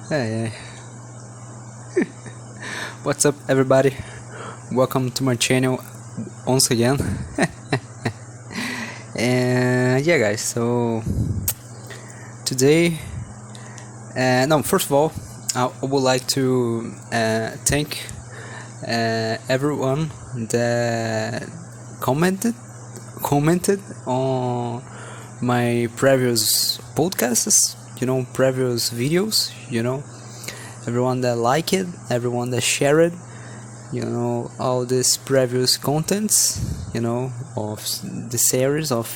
Hey, what's up, everybody? Welcome to my channel once again. And yeah, guys, so today, no, first of all, I would like to thank everyone that commented on my previous podcasts, previous videos, everyone that liked it, everyone that shared, all these previous contents, of the series of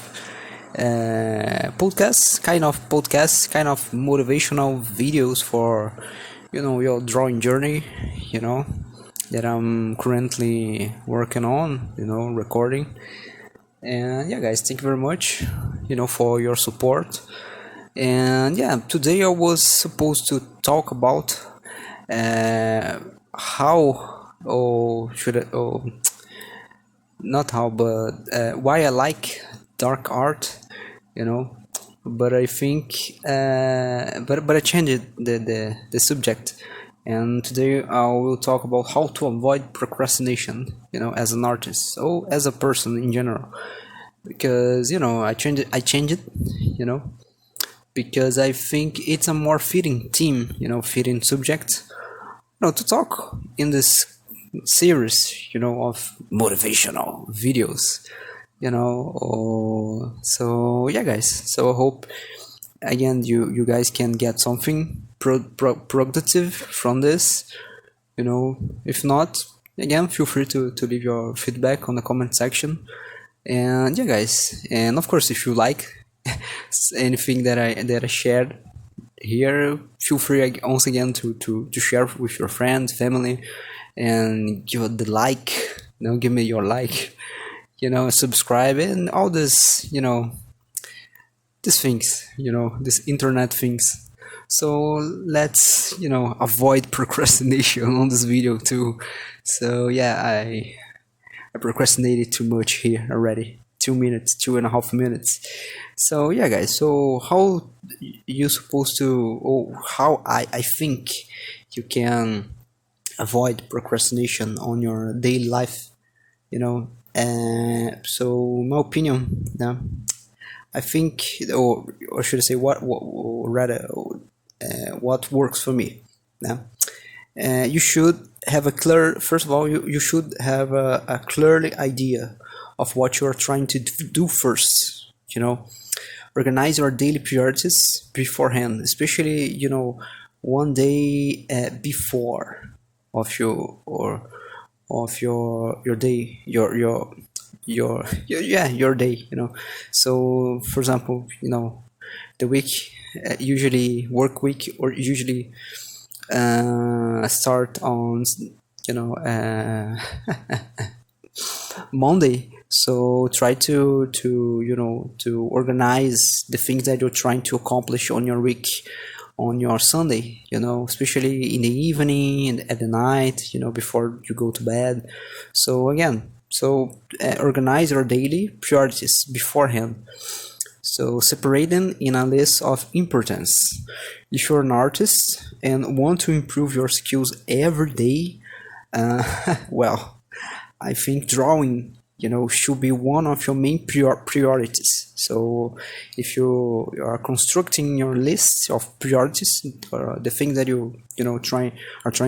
podcasts, kind of motivational videos for, your drawing journey, that I'm currently working on, recording. And yeah, guys, thank you very much, for your support. And yeah, today I was supposed to talk about how, or should I, not how, but why I like dark art, but I think, but I changed the subject, and today I will talk about how to avoid procrastination, as an artist, or as a person in general, because I changed it, because I think it's a more fitting theme, fitting subject, to talk in this series, of motivational videos, so yeah, guys, so I hope again you guys can get something productive from this, if not, again, feel free to leave your feedback on the comment section. And yeah, guys, and of course, if you like anything that I shared here, feel free once again to share with your friends, family, and give it the like, give me your like, subscribe, and all this, these things, these internet things. So let's, avoid procrastination on this video too. So yeah, I procrastinated too much here already. 2.5 minutes. So yeah, guys, so how you supposed to, or how I think you can avoid procrastination on your daily life, so my opinion, I think, or should I say, what rather, what works for me. You should have a clear, first of all, you should have a clear idea of what you're trying to do first, organize your daily priorities beforehand, especially, one day before of your day, your day, so for example, the week, usually work week, or usually start on Monday. So try to organize the things that you're trying to accomplish on your week, on your Sunday, especially in the evening and at the night, before you go to bed. So again, organize your daily priorities beforehand. So separate them in a list of importance. If you're an artist and want to improve your skills every day, well, I think drawing, should be one of your main priorities. So if you are constructing your list of priorities, the things that you are trying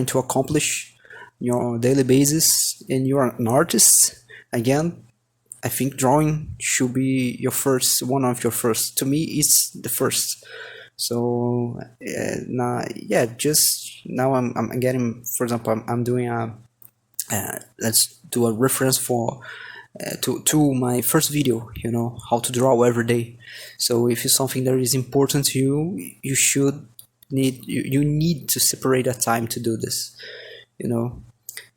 to accomplish your daily basis, and you are an artist, again, I think drawing should be one of your first. To me, it's the first. So now, yeah, just now I'm getting, for example, I'm doing let's do a reference for to my first video, how to draw every day. So if it's something that is important to you, you need to separate a time to do this,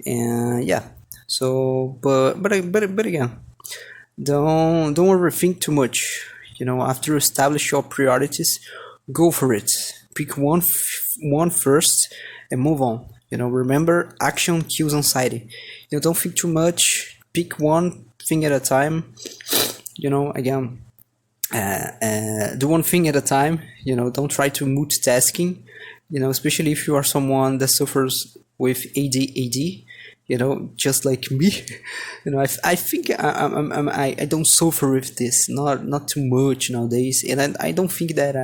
and yeah. So but again, don't overthink too much. After you establish your priorities, go for it. Pick one first and move on. Remember, action kills anxiety. Don't think too much. Pick one thing at a time. Again, do one thing at a time. Don't try to multitasking. Especially if you are someone that suffers with ADHD. Just like me. I think I don't suffer with this, not too much nowadays, and I don't think that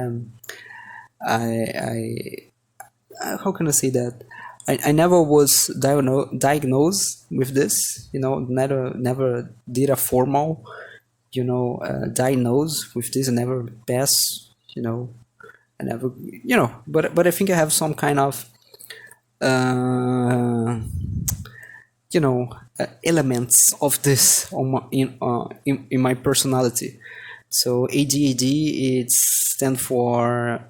how can I say that? I never was diagnosed with this. Never did a formal, diagnose with this. I never passed. I never, but I think I have some kind of, elements of this on in my personality. So ADHD, it stands for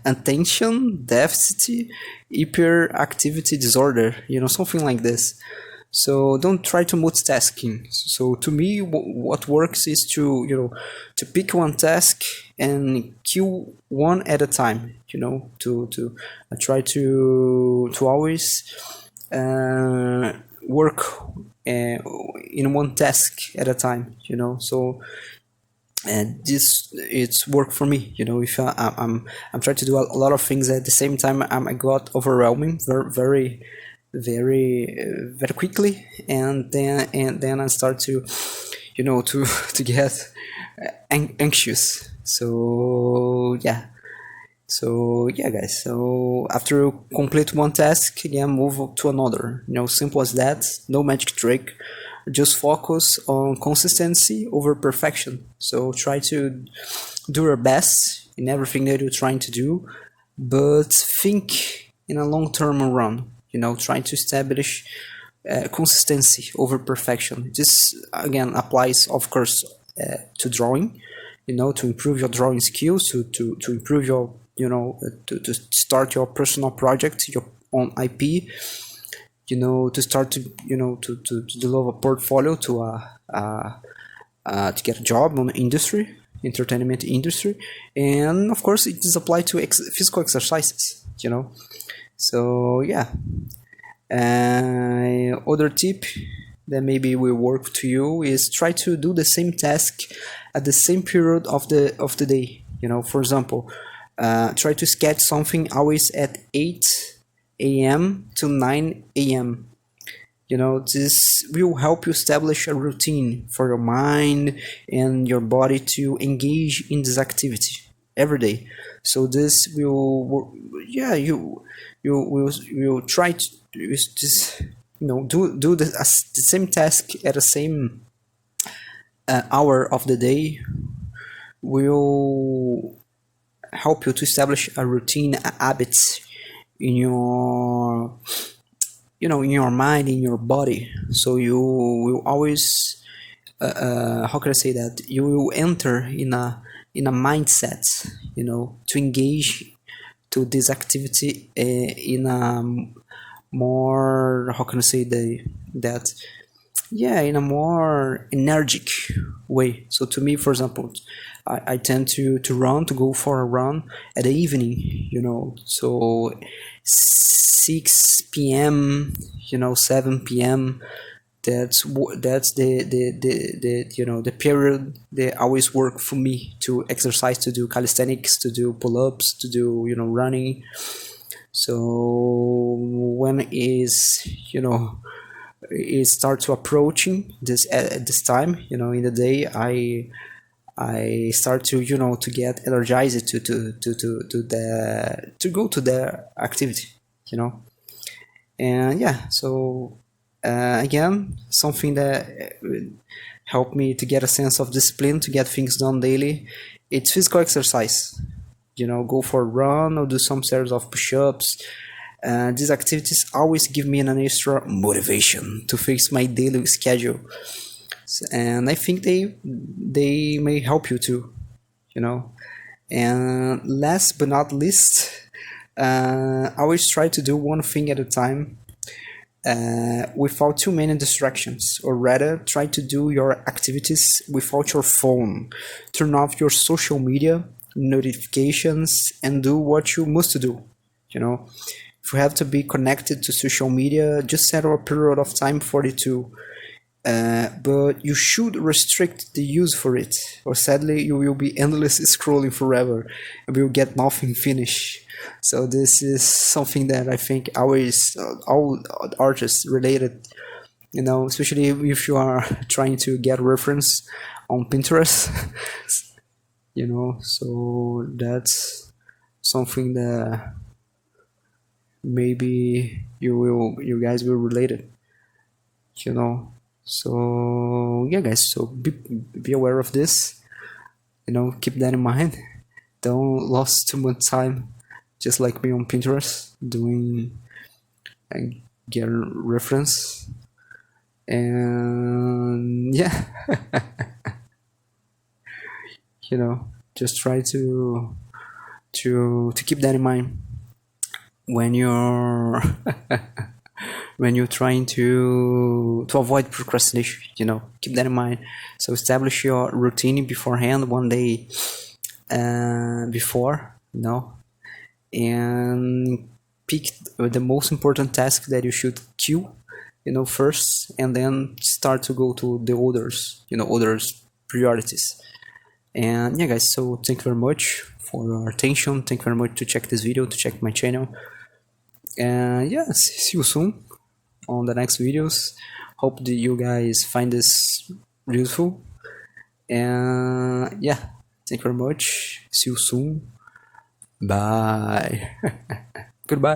attention deficit hyperactivity disorder, something like this. So don't try to multitasking. So to me, what works is to pick one task and kill one at a time. To try to always work in one task at a time. So. And this, it's work for me. If I'm trying to do a lot of things at the same time, I got overwhelming very quickly, and then I start to to get anxious. So yeah, guys. So after you complete one task, again, move to another. Simple as that. No magic trick. Just focus on consistency over perfection. So try to do your best in everything that you're trying to do, but think in a long-term run. Trying to establish consistency over perfection. This again applies, of course, to drawing. To improve your drawing skills, to improve your to start your personal project, your own IP. To start to develop a portfolio to get a job on the industry, entertainment industry, and of course it is applied to physical exercises. So yeah. Other tip that maybe will work to you is try to do the same task at the same period of the day. For example, try to sketch something always at 8 a.m. to 9 a.m. This will help you establish a routine for your mind and your body to engage in this activity every day. So this will, you will try to just do the same task at the same hour of the day. Will help you to establish a routine, habits in your in your mind, in your body. So you will always how can I say that, you will enter in a mindset to engage to this activity in a more, how can I say that in a more energetic way. So to me, for example, I tend to go for a run at the evening, so 6 p.m., 7 p.m. That's the period that always work for me to exercise, to do calisthenics, to do pull-ups, to do running. So when it starts to approaching this at this time in the day, I start to to get energized to go to the activity, and yeah. So again, something that helped me to get a sense of discipline, to get things done daily, it's physical exercise. Go for a run or do some series of push-ups. These activities always give me an extra motivation to face my daily schedule, and I think they may help you too. And last but not least, always try to do one thing at a time, without too many distractions, or rather try to do your activities without your phone. Turn off your social media notifications and do what you must do. If you have to be connected to social media, just set a period of time for it to but you should restrict the use for it, or sadly you will be endless scrolling forever and will get nothing finished. So this is something that I think always all artists related, you know, especially if you are trying to get reference on Pinterest. You know, so that's something that maybe you guys will relate it, you know. So yeah guys, so be aware of this, you know, keep that in mind. Don't lose too much time just like me on Pinterest doing and get reference. And yeah, you know, just try to keep that in mind when you're when you're trying to avoid procrastination, you know, keep that in mind. So establish your routine beforehand, one day before, you know, and pick the most important task that you should kill, you know, first, and then start to go to the others, you know, others priorities. And yeah guys, so thank you very much for your attention. Thank you very much to check this video, to check my channel. And yeah, see you soon on the next videos. Hope that you guys find this useful. And yeah, thank you very much. See you soon. Bye. Goodbye.